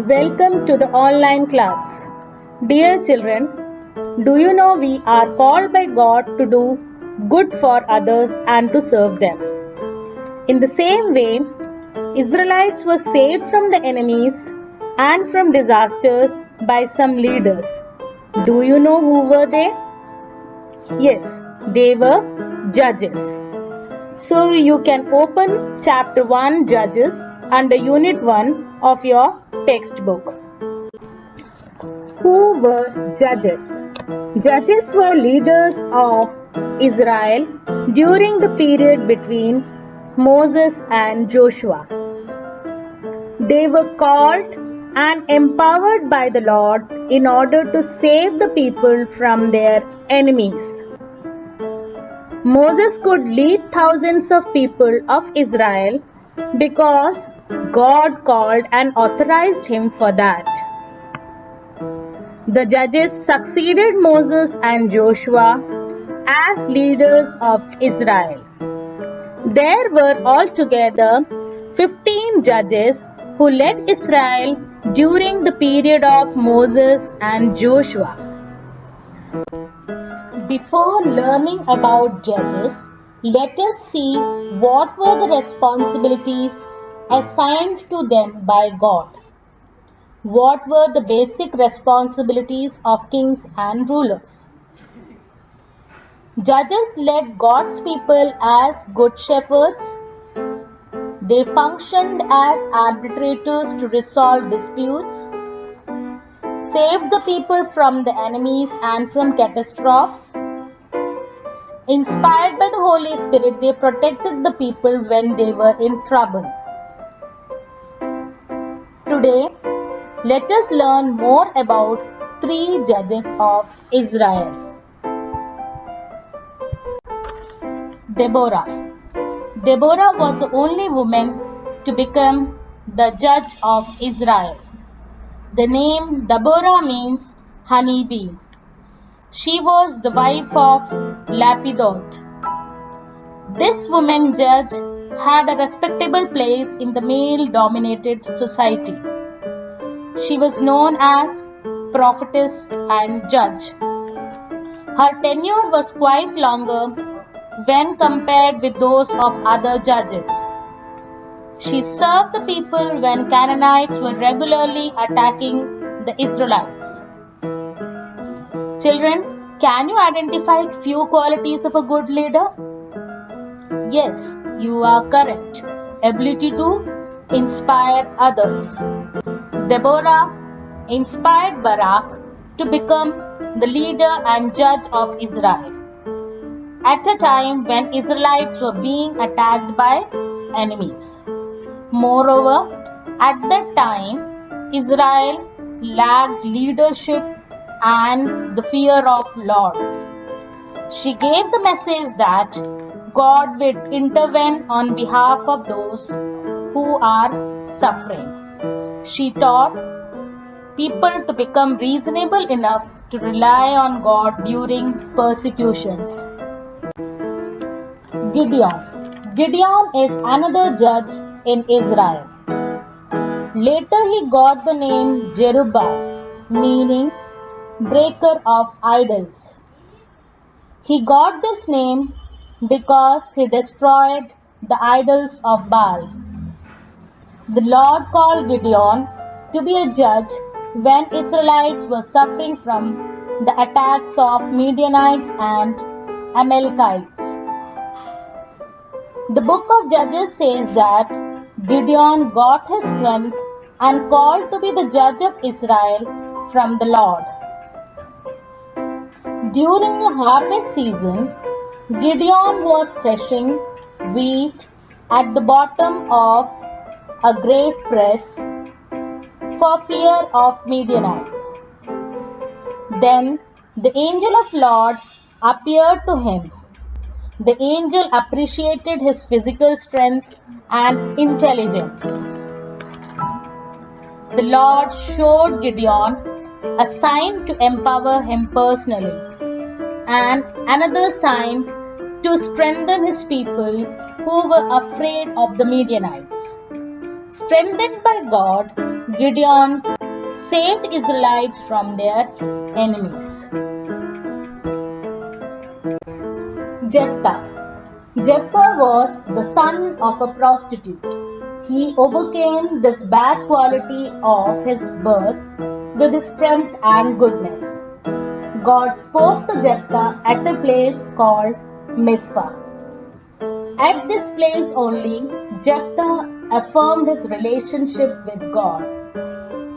Welcome to the online class. Dear children, do you know we are called by God to do good for others and to serve them? In the same way, Israelites were saved from the enemies and from disasters by some leaders. Do you know who were they? Yes, they were judges. So you can open chapter 1 Judges under unit 1 of your textbook. Who were judges? Judges were leaders of Israel during the period between Moses and Joshua. They were called and empowered by the Lord in order to save the people from their enemies. Moses could lead thousands of people of Israel because God called and authorized him for that. The judges succeeded Moses and Joshua as leaders of Israel. There were altogether 15 judges who led Israel during the period of Moses and Joshua. Before learning about judges, let us see what were the responsibilities assigned to them by God. What were the basic responsibilities of kings and rulers? Judges led God's people as good shepherds. They functioned as arbitrators to resolve disputes, saved the people from the enemies and from catastrophes. Inspired by the Holy Spirit, they protected the people when they were in trouble. Today, let us learn more about three judges of Israel. Deborah. Deborah was the only woman to become the judge of Israel. The name Deborah means honeybee. She was the wife of Lapidoth. This woman judge had a respectable place in the male-dominated society. She was known as prophetess and judge. Her tenure was quite longer when compared with those of other judges. She served the people when Canaanites were regularly attacking the Israelites. Children, can you identify few qualities of a good leader? Yes, you are correct. Ability to inspire others. Deborah inspired Barak to become the leader and judge of Israel at a time when Israelites were being attacked by enemies. Moreover, at that time, Israel lacked leadership and the fear of Lord. She gave the message that God will intervene on behalf of those who are suffering. She taught people to become reasonable enough to rely on God during persecutions. Gideon. Gideon is another judge in Israel. Later he got the name Jerubbaal, meaning breaker of idols. He got this name because he destroyed the idols of Baal. The Lord called Gideon to be a judge when Israelites were suffering from the attacks of Midianites and Amalekites. The book of Judges says that Gideon got his strength and called to be the judge of Israel from the Lord. During the harvest season, Gideon was threshing wheat at the bottom of a great press for fear of Midianites. Then the angel of Lord appeared to him. The angel appreciated his physical strength and intelligence. The Lord showed Gideon a sign to empower him personally and another sign to strengthen his people who were afraid of the Midianites. Strengthened by God, Gideon saved Israelites from their enemies. Jephthah. Jephthah was the son of a prostitute. He overcame this bad quality of his birth with his strength and goodness. God spoke to Jephthah at a place called Mizpah. At this place only, Jephthah affirmed his relationship with God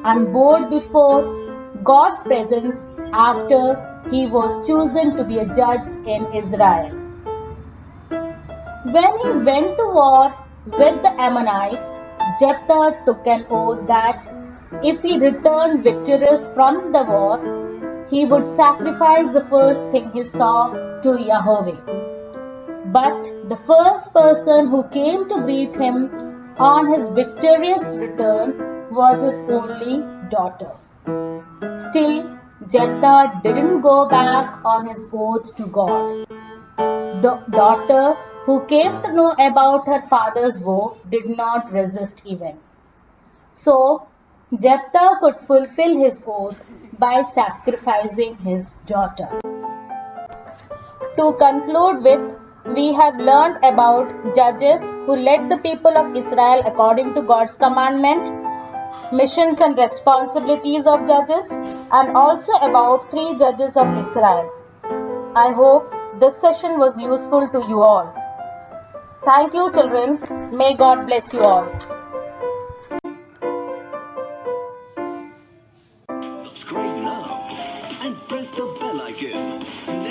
and bowed before God's presence after he was chosen to be a judge in Israel. When he went to war with the Ammonites, Jephthah took an oath that if he returned victorious from the war, he would sacrifice the first thing he saw to Yahweh. But the first person who came to greet him on his victorious return was his only daughter. Still, Jephthah didn't go back on his oath to God. The daughter, who came to know about her father's woe, did not resist even. So, Jephthah could fulfill his oath by sacrificing his daughter. To conclude with, we have learned about judges who led the people of Israel according to God's commandment, missions and responsibilities of judges, and also about 3 judges of Israel. I hope this session was useful to you all. Thank you, children. May God bless you all. Subscribe now and press the bell icon.